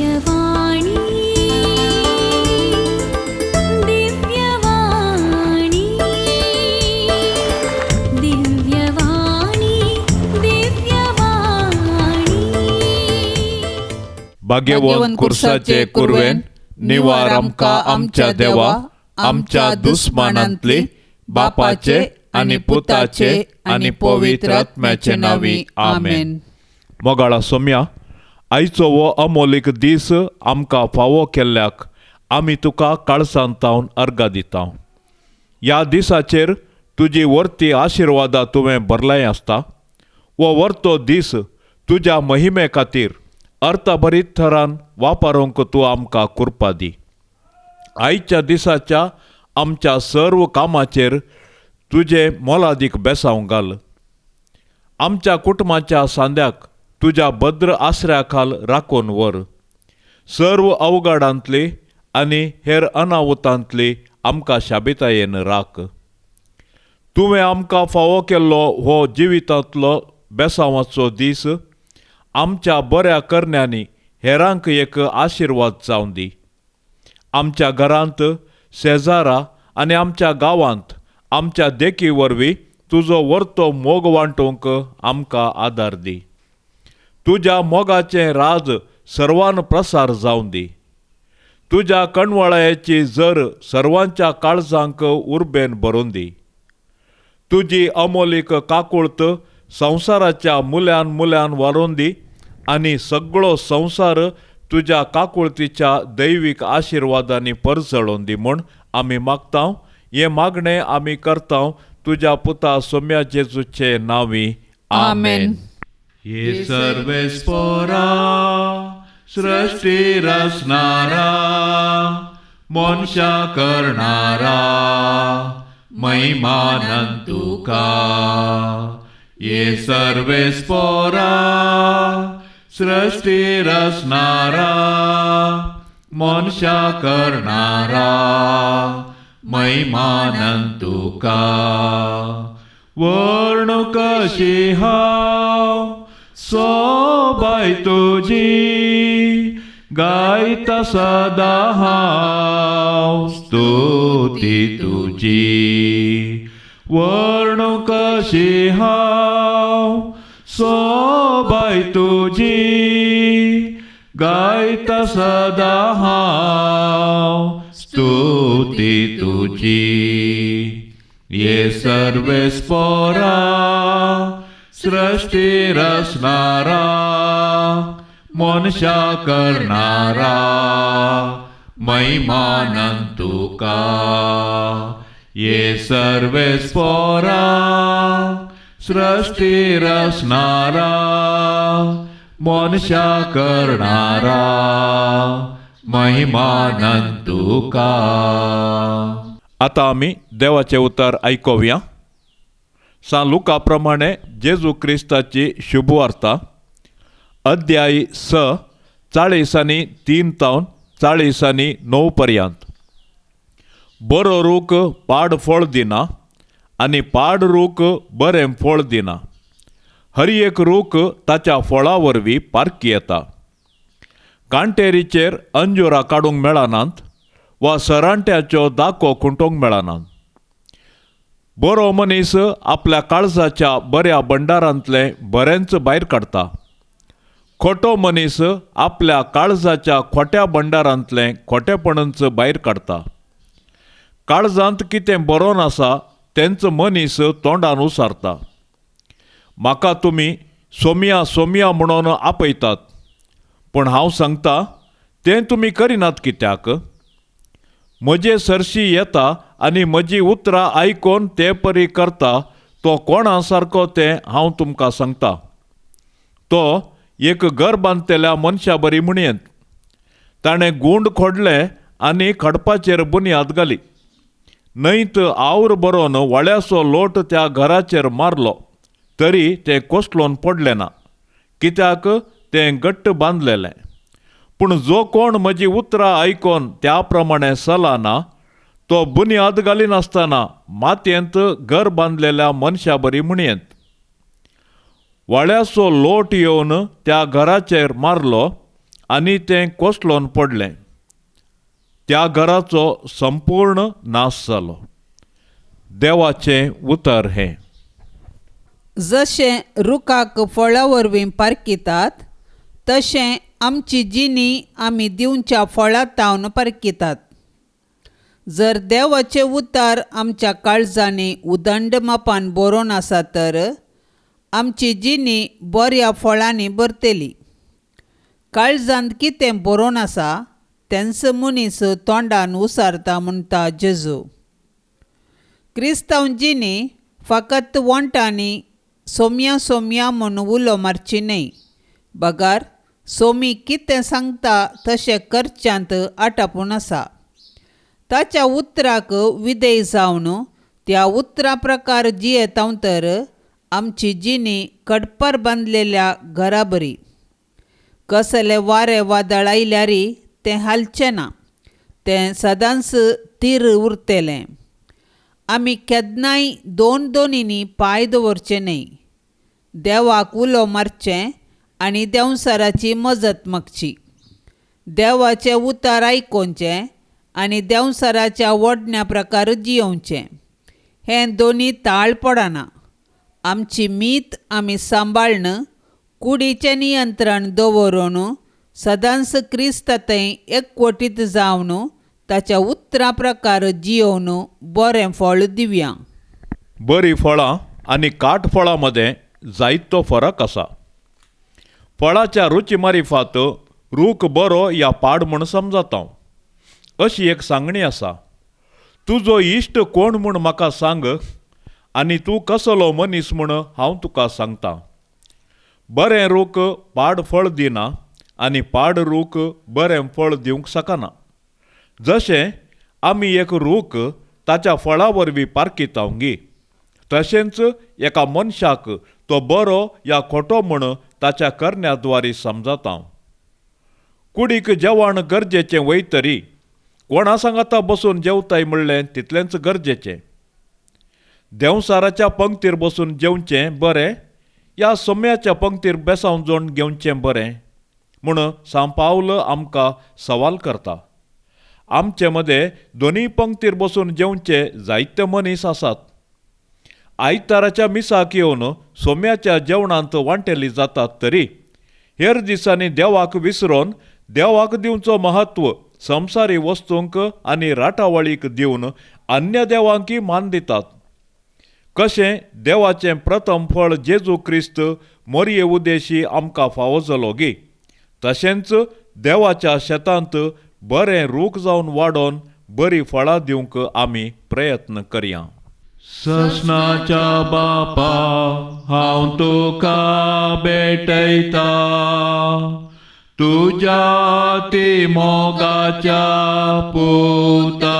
दिव्यवाणी दिव्यवाणी दिव्यवाणी दिव्यवाणी भाग्यवन कुर्साचे कुरवेन निवार आमकां आमच्या देवा आमच्या दुस्मानांतली बापाचे आनी पुताचे आनी पवित्र आत्म्याचे नावी आमेन. मोगाळा सोम्या, आयचो वो अमोलीक दीस आमकां फावो केल्ल्याक आमी तुका काळसांतावन अर्गां दिता. ह्या दिसाचेर तुजी वर्ती आशिर्वादा तुवें भरलाय आसता. वो वर्तो दीस तुज्या महिमे खातीर अर्थभरीत थरान वापरूंक तूं आमकां कृपा दी. आयच्या दिसाच्या आमच्या सर्व कामाचेर तुजे मोलादीक बेसांव घाल. आमच्या कुटुंबाच्या सांद्याक तुज्या भद्र आसऱ्या खाल राखून व्हर. सर्व अवघडांतली आनी हेर अनाहुतांतली आमकां शाबितायेन राख. तुवें आमकां फावो केल्लो हो जिवितांतलो बेसांवाचो दीस आमच्या बऱ्या करण्यांनी हेरांक एक आशिर्वाद जावं दी. आमच्या घरांत, शेजारा आनी आमच्या गांवांत आमच्या देखी वरवीं तुजो वर्तो मोग वांटूंक आमकां आदार दी. तुज्या मोगाचें राज सर्वान प्रसार जावं दी. तुज्या कणवळायेची जर सर्वांच्या काळजांक उर्बेन भरून दी. तुजी अमोलीक काकुळत संवसाराच्या मुल्यान मुल्यान वालोवन दी आनी सगळो संवसार तुज्या काकुळतीच्या दैवीक आशिर्वादांनी परसळोवन दी म्हूण आमी मागतांव. हे मागणें आमी करतांव तुज्या पुता सोम्या जेजूचे नांवी आमेन. ये सर्वेस्परा सृष्टी रचणारा मनशा करणारा महिमानंद तुका. ये सर्वेस्परा सृष्टी रचणारा मनशा करणारा महिमानंद तुका. वर्ण कशी हांव सोबाय तुजी गायता सदा हांव स्तुती तुजी. वर्ण कशी हांव सोबाय तुजी गायता सदा हांव स्तुती तुजी. ये सर्वेस्परा सृष्टी रचणारा मनशा करणारा महिमानंद तुका. ये सर्वेस्परा सृष्टी रचणारा मनशा करणारा महिमानंद तुका. आता आमी देवाचे उतर आयकोवया. सा लुका प्रमाणे जेजू क्रिस्ताची शुभवार्ता अध्याय 6 40 तावन 40 पर्यंत. बरो रूख पाड फळ दिना आनी पाड रूख बरें फळ दिना. हर एक रूख ताच्या फळा वरवीं पारखी येता. कांटेरीचेर अंजुरां काडूंक मेळनात वा सरांट्याच्यो दाखो खुंटोवंक मेळनात. बरो मनीस आपल्या काळजाच्या बऱ्या भंडारांतलें बरेंच भायर काडटा. खोटो मनीस आपल्या काळजाच्या खोट्या भंडारांतलें खोटेपणच भायर काडटा. काळजांत कितें बरोवन आसा तेंच मनीस तोंडान उसारता. म्हाका तुमी सोम्या सोम्या म्हणून आपयतात, पूण हांव सांगता तें तुमी करिनात कित्याक? म्हजे सरशी येता आनी म्हजी उतरां आयकोन ते परी करता तो कोणा सारको तें हांव तुमकां सांगता. तो एक घर बांदतेल्या मनशा बरी म्हणयेंत. ताणें गुंड खोडलें आनी खडपाचेर बुन्याद घाली. न्हंयत आवर बरोवन व्हड्यासो लोट त्या घराचेर मारलो तरी तें कोसलोवन पडलें ना, कित्याक तें घट्ट बांदलेलें. पूण जो कोण म्हजी उतरां आयकोन त्या प्रमाणे चलना तो बुन्याद घालिनासतना मातयेंत घर बांदलेल्या मनशा बरी म्हणयेंत. व्हड्यासो लोट येवन त्या घराचेर मारलो आनी तें कोसलोन पडलें. त्या घराचो संपूर्ण नाश जालो. देवाचें उतर हें. जशें रुखाक फळां वरवीं पारकितात, तशें आमची जिणी आमी दिवच्या फळां तावन पारकितात. जर देवाचे उतार आमच्या काळजांनी उदंड मापान बरोवन आसा तर आमची जिणी बऱ्या फळांनी भरतली. काळजांत कितें बरोवन आसा तेंच मनीस तोंडान उसारता म्हणटा जेजू. क्रिस्तांव जिणी फकत वंटांनी सोम्या सोम्या म्हूण उलो मारची न्हय. बगार सोमी कितें सांगता तशें करच्यांत आटापून आसा. ताच्या उतराक विधेय जावन त्या उतरा प्रकार जियेतांव तर आमची जिणी कडपर बांदलेल्या घरा बरी. कसलें वारें वादळ आयल्यारी तें हालचें ना, तें सदांच थीर उरतलें. आमी केन्नाय दोनींनी पांय दवरचे न्हय. देवाक उलो मारचें आनी देंवसाराची मजत मागची. देवाचें उतार आयकोवचें आनी देंवसाराच्या वडण्या प्रकार जियोवचें. हें दोनी ताळ पडना. आमची मीत आमी सांबाळन कुडीचें नियंत्रण दवरून सदांच क्रिस्तांतय एकवटीत जावन ताच्या उतरा प्रकार जियोवन बरें फळ दिवया. बरी फळां आनी काट फळां मदें जायतो फरक आसा. फळाच्या रुची मारिफात रूख बरो या पाड म्हूण समजता. अशी एक सांगणी आसा. तुजो इश्ट कोण म्हूण म्हाका सांग आनी तूं कसलो मनीस म्हूण हांव तुका सांगतां. बरें रूख पाड फळ दिना आनी पाड रूख बरें फळ दिवंक शकना. जशें आमी एक रूख ताच्या फळा वरवीं पारकितांगी, तशेंच एका मनशाक तो बरो या खोटो म्हूण ताच्या करण्याद्वारे समजता. कुडीक जेवण गरजेचें वयतरी कोणा सांगाता बसून जेवताय म्हणलें तितलेंच गरजेचें. देंवसाराच्या पंक्तीर बसून जेवचें बरें या सोम्याच्या पंक्तीर बेसांव जोण घेवचें बरें म्हूण सांत पावल आमकां सवाल करता. आमचे मदें दोनी पंक्तीर बसून जेवचे जायते मनीस आसात. आयताराच्या मिसाक येवन सोम्याच्या जेवणांत वांटेली जातात तरी हेर दिसांनी देवाक विसरोन देवाक दिवचो महत्व संवसारी वस्तूंक आनी राटावळीक दिवन अन्य देवांकी मान दितात. कशें देवाचें प्रथम फळ जेजू क्रिस्त मोरये उदेशी आमकां फावो जालो गी, तशेंच देवाच्या शेतांत बरें रूख जावन वाडोवन बरी फळां दिवंक आमी प्रयत्न करया. सस्नाच्या बापा हांव तुका भेटयता, तुज्या ती मोगाच्या पुताची.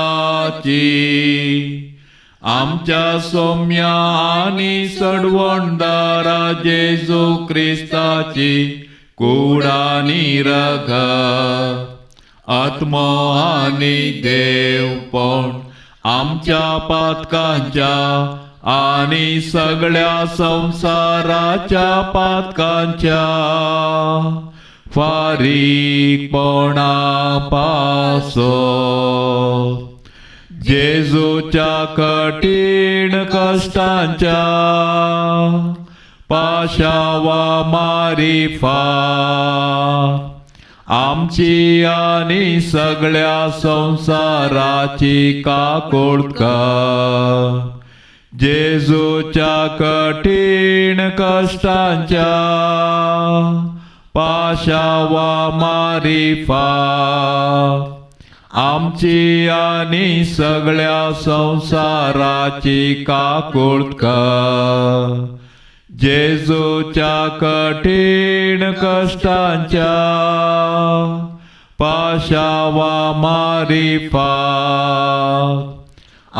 आमच्या सोम्या आनी सडवणदारा जेजू क्रिस्ताची कुडानी रगत आत्मो आनी देवपण आमच्या पातकांच्या आनी सगळ्या संवसाराच्या पातकांच्या फारीकपणा पासो. जेजूच्या कठीण कश्टांच्या पाशावा मारिफा आमची आनी सगळ्या संवसाराची काकुळका. जेजूच्या कठीण कश्टांच्या पाशावा मारिफा आमची आनी सगळ्या संवसाराची काकुळका. जेजूच्या कठीण कश्टांच्या पाशावा मारिफा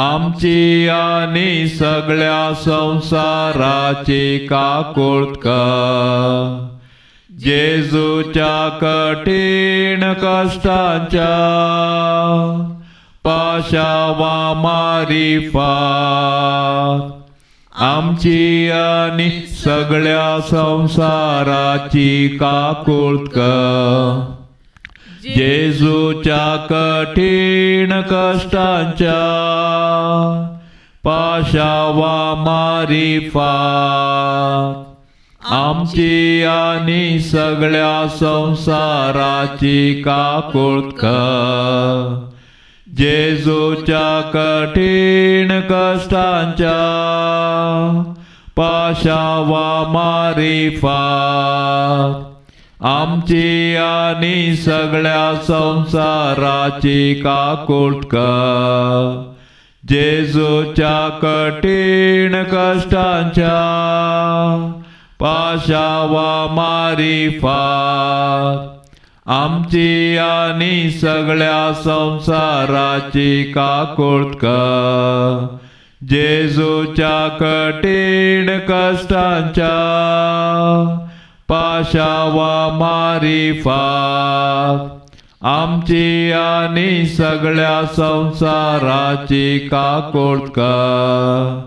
आमची आनी सगळ्या संवसाराची काकुळका. जेजूच्या कठीण कश्टांच्या पाशावा मारिफा आमची आनी सगळ्या संवसाराची काकुळका. जेजूच्या कठीण कष्टांच्या पाशावा मारिफात आमची आणि सगळ्या संसाराची काकुळत कर. जेजूच्या कठीण कष्टांच्या पाशावा मारिफात आमची आणि सगळ्या संसाराची काकुळत कर. जेजूच्या कठीण कष्टांच्या पाशावा मारिफात आमची आणि सगळ्या संसाराची काकुळत कर. जेजूच्या कठीण कष्टांच्या पाशावा मारिफात आमची आणि सगळ्या संसाराची काकुळत कर.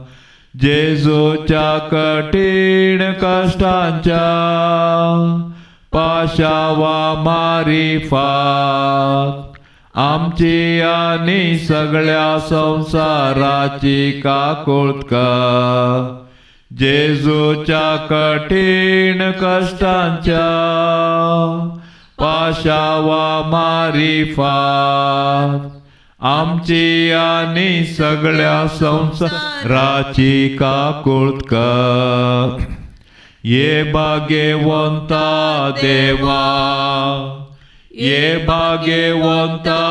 जेजूच्या कठीण कष्टांच्या पाशावा मारिफात आमची आणि सगळ्या संसाराची काकुळत कर. जेजूच्या कठीण कष्टांच्या पाशावा मारिफात आमची आणि सगळ्या संसाराची काकुळत कर. ये भाग्यवंता देवा, ये भाग्यवंता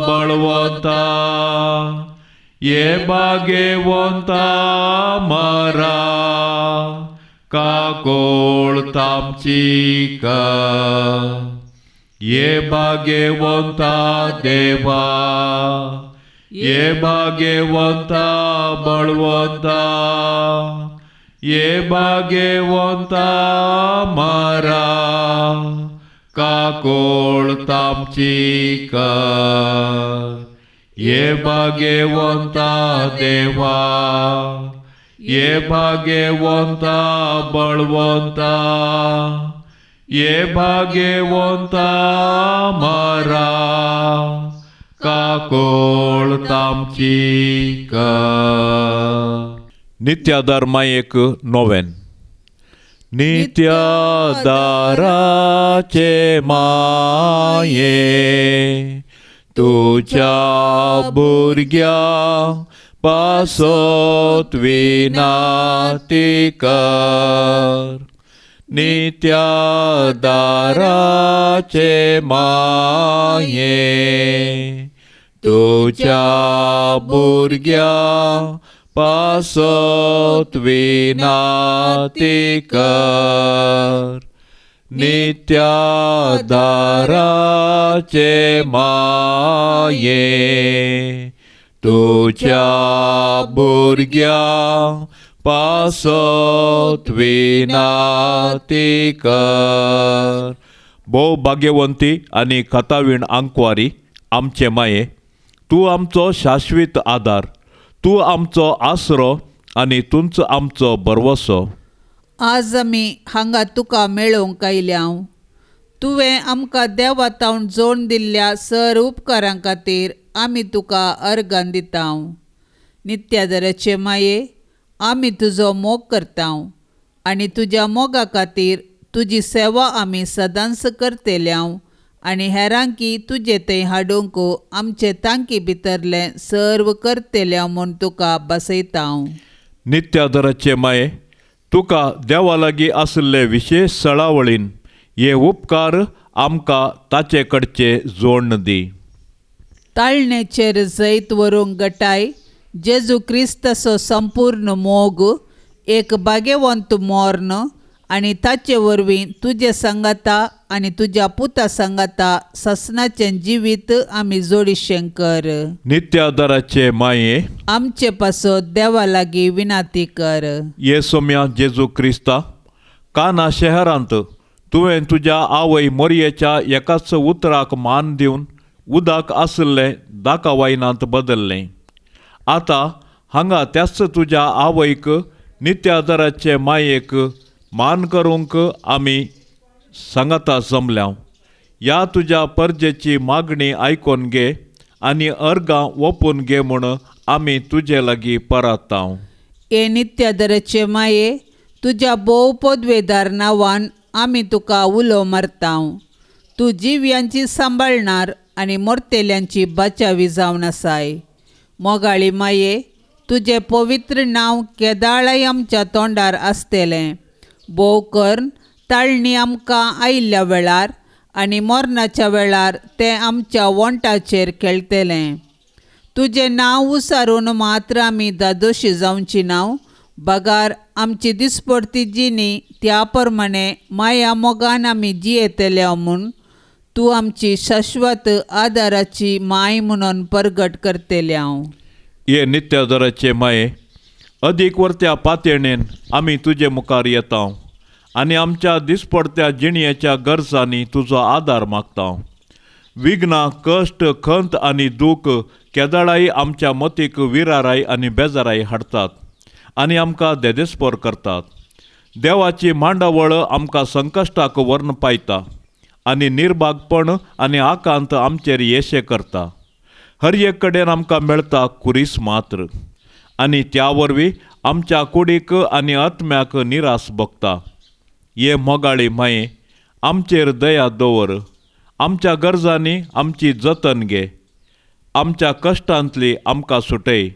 बळवंता, ये भाग्यवंता मरा काकुळत आमची कर. ये भाग्यवंता देवा, ये भाग्यवंता बळवंता, ये भाग्यवंता मरा काकुळत आमची कर. ये भाग्यवंता देवा, ये भाग्यवंता बळवंता, ये भाग्यवंता मरा काकुळत आमची कर. नित्यादार मायेक नोवेन. नित्यादाराचे माये तुझ्या भुरग्या पासत विनाती कर. नित्यादाराचे माये तुझ्या भुरग्या पासत विनाती कर. नित्यादाराचे माये तुझ्या भुरग्या पासत विनाती कर. भोव भाग्यवंती आनी कथावीण आंकवारी आमचे माये, तूं आमचो शाश्वीत आदार, तूं आमचो आसरो आनी तुंचो आमचो बरवसो. आज आमी हांगा तुका मेळोवंक आयल्याव. तुवें आमकां देवातावन जोड दिल्ल्या सर उपकारां खातीर आमी तुका अर्गां दिताव. नित्यादाराचे माये, आमी तुजो मोग करताव आनी तुज्या मोगा खातीर तुजी सेवा आमी सदांच करतेल्याव आनी हेरांकी तुजे थंय हाडूंक आमचे तांकी भितरले सर्व करतेल्या म्हूण तुका बसयताव. नित्यादाराचे माये, तुका देवा लागीं आसले विशेश सळावळीन हे उपकार आमकां ताचे कडचे जोडण दी. ताळणेचेर जैत व्हरूंक गटाय जेजू क्रिस्ताचो संपूर्ण मोग, एक भाग्यवंत मोर्न आनी ताचे वरवीं तुजे संगाता आनी तुज्या पुता संगाता ससनाचें जिवीत आमी जोडिशें कर. नित्यादाराचे माये, आमचे पासत देवा लागीं विनाती कर. ये सोम्या जेजू क्रिस्ता, काना शहरांत तुवें तुज्या आवय मोरयेच्या एकाच उतराक मान दिवन उदक आसले दाका वायनांत बदल्लें. आतां हांगा त्याच तुज्या आवयक नित्यादाराचे मायेक मान करूंक आमी सांगाता जमल्याव. या तुझ्या परजेची मागणी आयकोन घे आनी अर्गां ओपून घे म्हूण आमी तुजे लागीं परतांव. हे नित्यादराचे माये, तुज्या भोव पदवेदार नांवान आमी तुका उलो मारतांव. तूं जिव्यांची सांबाळणार आनी मोरतेल्यांची बाचावी जावन आसाय. मोगाळी माये, तुजें पवित्र नांव केदाळय आमच्या तोंडार आसतलें. भोव कर्ण ताळणी आमकां आयिल्ल्या वेळार आनी मरणाच्या वेळार तें आमच्या वंटाचेर खेळटलें. तुजें नांव उसारून मात्र आमी दादोशी जावची नांव. बगार आमची दिसपडती जिणी त्या प्रमाणे माया मोगान आमी जियेतले म्हूण तूं आमची शाश्वत आदाराची माय म्हणून परगट करतले हांव. ये नित्यादराचे माये, अदीक वर्त्या पातयणेन आमी तुजे मुखार येतांव आनी आमच्या दिसपडत्या जिणयेच्या गरजांनी तुजो आदार मागतांव. विघ्नां, कश्ट, खंत आनी दूख केदाळाय आमच्या मतीक विराराय आनी बेजाराय हाडटात आनी आमकां देदेस्पर करतात. देवाची मांडावळ आमकां संकश्टाक व्हरून पायता आनी निर्भागपण आनी आकांत आमचेर येशे करता. हर एक कडेन आमकां मेळटा कुरीस मात्र आनी त्या वरवीं आमच्या कुडीक आनी आत्म्याक निरास भोगता. ये मोगाळी माये, आमचेर दया दवर. आमच्या गरजांनी आमची जतन घे. आमच्या कश्टांतली आमकां सुटय.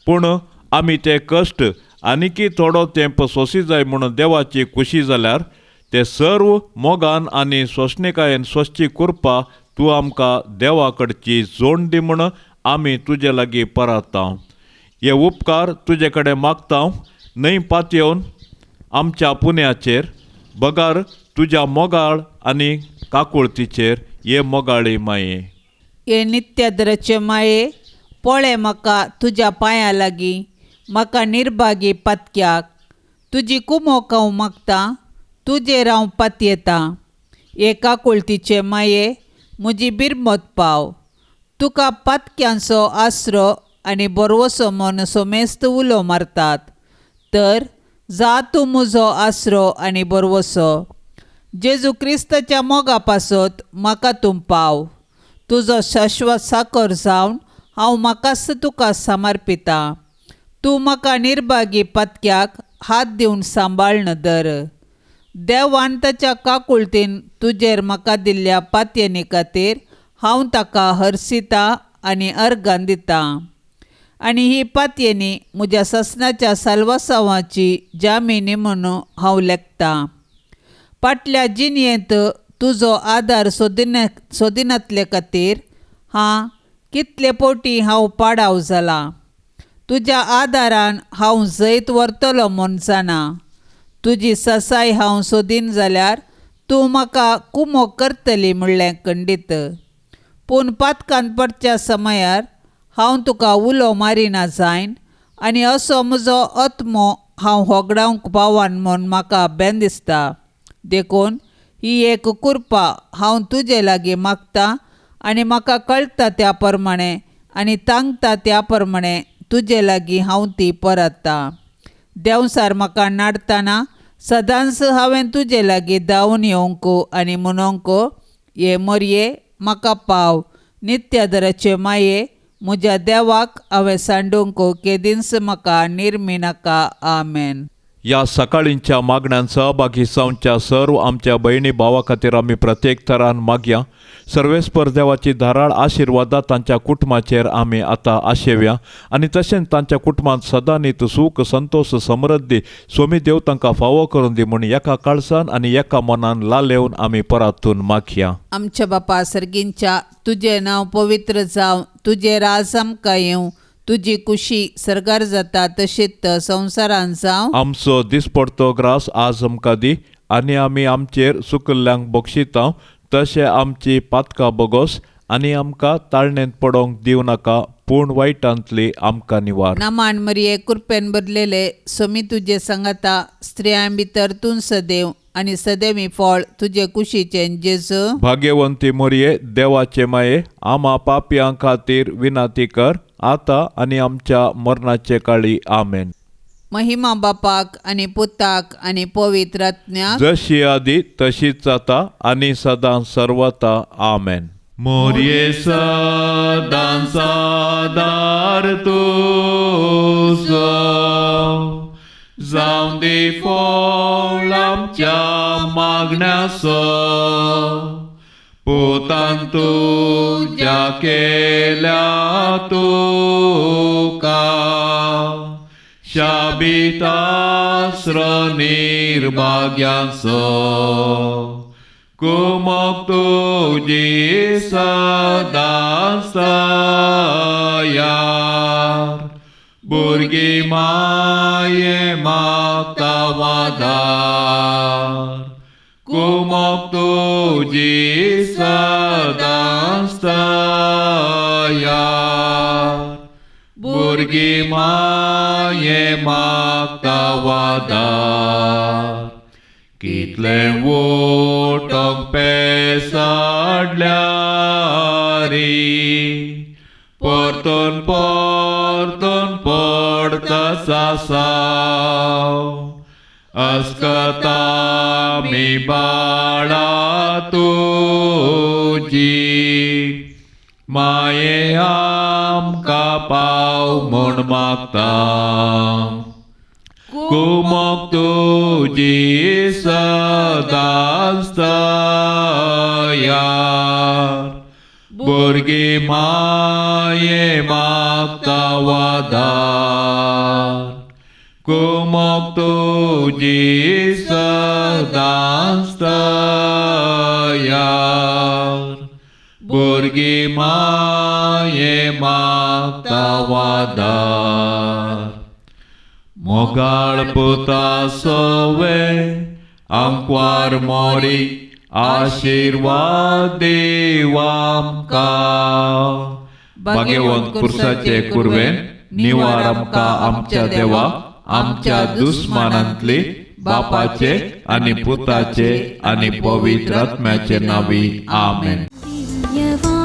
पूण आमी ते कश्ट आनीकी थोडो तेंप सोंसी जाय म्हूण देवाची खुशी जाल्यार ते सर्व मोगान आनी सोंसणिकायेन सोंसची कुरपा तूं आमकां देवा कडची जोड दी म्हूण आमी तुजे लागीं परतांव. हे उपकार तुजे कडेन मागतांव न्हय पातयेवन आमच्या पुण्याचेर, बगार तुज्या मोगाळ आनी काकुळतीचेर. ये मोगाळी माये. हे नित्यादराचे माये, पळय म्हाका तुज्या पांयां लागीं, म्हाका निर्भागी पातक्याक. तुजी कुमोक हांव मागतां, तुजेर हांव पातयेतां. हे काकुळतीचे माये, म्हजी बिरमत पाव. तुका पातक्यांचो आसरो आनी बरवसो मन सोमेस्त उलो मारतात. तर जा तूं म्हजो आसरो आनी बरवसो. जेजू क्रिस्ताच्या मोगा पासत म्हाका तूं पाव. तुजो शाश्वत साकर जावन हांव म्हाकाच तुका समर्पितां. तूं म्हाका निर्भागी पातक्याक हात दिवन सांबाळन धर. देवान ताच्या काकुळतीन तुजेर म्हाका दिल्ल्या पातयेनी खातीर हांव ताका हरसितां आनी अर्गां दितां. आनी ही पातयेनी म्हज्या ससनाच्या साल्वासांवाची जामिनी म्हणून हांव लेखतां. फाटल्या जिणयेंत तुजो आदार सोदिनातले खातीर कितले पोटी हांव पाडाव जालां. तुज्या आदारान हांव जैत व्हरतलो म्हूण जाणा. तुजी ससाय हांव सोदीन जाल्यार तूं म्हाका कुमोक करतली म्हणलें खंडीत. पूण पातकान पडच्या समयार हांव तुका उलो मारिना जायन आनी असो म्हजो आत्मो हांव होगडावंक पावान म्हूण म्हाका बेन दिसता. देखून ही एक कुरपा हांव तुजे लागीं मागतां आनी म्हाका कळटा त्या प्रमाणे आनी तांगता त्या प्रमाणे तुजे लागीं हांव ती परतां. देंवसार म्हाका नाडटना सदांच हांवें तुजे लागीं धांवन येवंक आनी म्हणोंक, ये मोरये म्हाका पाव. नित्यादराचे माये, म्हज्या देवाक हांवें सांडूंक केदींच म्हाका निर्मी नाका. आमेन. या सकाळींच्या मागण्यांत सहभागी जावच्या सर्व आमच्या भयणी भावा खातीर आमी प्रत्येक तरान मागया. सर्वेस्पर देवाची धाराळ आशिर्वादा तांच्या कुटुंबाचेर आमी आतां आशेवया आनी तशेंच तांच्या कुटुंबांत सदांनीत सूख, संतोष, समृद्धी स्वामी देव तांकां फावो करून दी म्हूण एका काळसान आनी एका मनान लालेवन आमी परतून मागया. आमच्या बापा सर्गींच्या, तुजें नांव पवित्र जावं, तुजें राज आमकां येवं, तुजी खुशी सरकार जाता तशीच संवसारांत जावं. आमचो दिसपडतो ग्रास आज आमकां दी आनी आमी आमचेर चुकल्ल्यांक बक्षितांव. तशें आमची पातकां बोगोस आनी आमकां ताळणेंत पडोवंक दिवं नाका, पूण वायटांतली आमकां निवार. नमान मरिये, कृपेन भरलेले सोमी तुजे सांगाता, स्त्रियां भितर तूं सदैव आनी सदैवी फळ तुजे कुशीचें जेजू. भाग्यवंती मोरये, देवाचे माये, आमा पापयां खातीर विनाती कर, आतां आनी आमच्या मरणाचे काळी. आमेन. महिमा बापाक आणि पुताक आणि पवित्र आत्म्याक जशी आदी तशीच आता आणि सदां सर्वता आमेन. मोरये सदां सादार तुझो जावं दे फळ आमच्या मागण्याचो पोतान तुज्या केल्या तुका शाबितास्र निर्भाग्यांचो कुमोक तुजी सदां तयार भुरगीं माये मागता वादार कुमोक तुजी सदां तयार भुरगीं माये मागता वादार कितले वोटोंक पेसाडल्या रे परतून परतून पडता सासाव अस्कता मी बाळा तुजी माये आमकां पाव म्हूण मागता कुमोक तुजी सदां तयार भुरगीं माये मागता वादार कुमोक तुजी सदां तयार भुरगीं माये मागता वादार मोगाळ पुता सोवे आमकां मोरी आशीर्वाद देवा आमकां भाग्यवंत पुरुषाचे कुरवेन निवार आमकां आमच्या देवा आमच्या दुस्मानांतली बापाचे आणि पुताचे आणि पवित्र आत्म्याचे नावी आमेन. दिव्यवाणी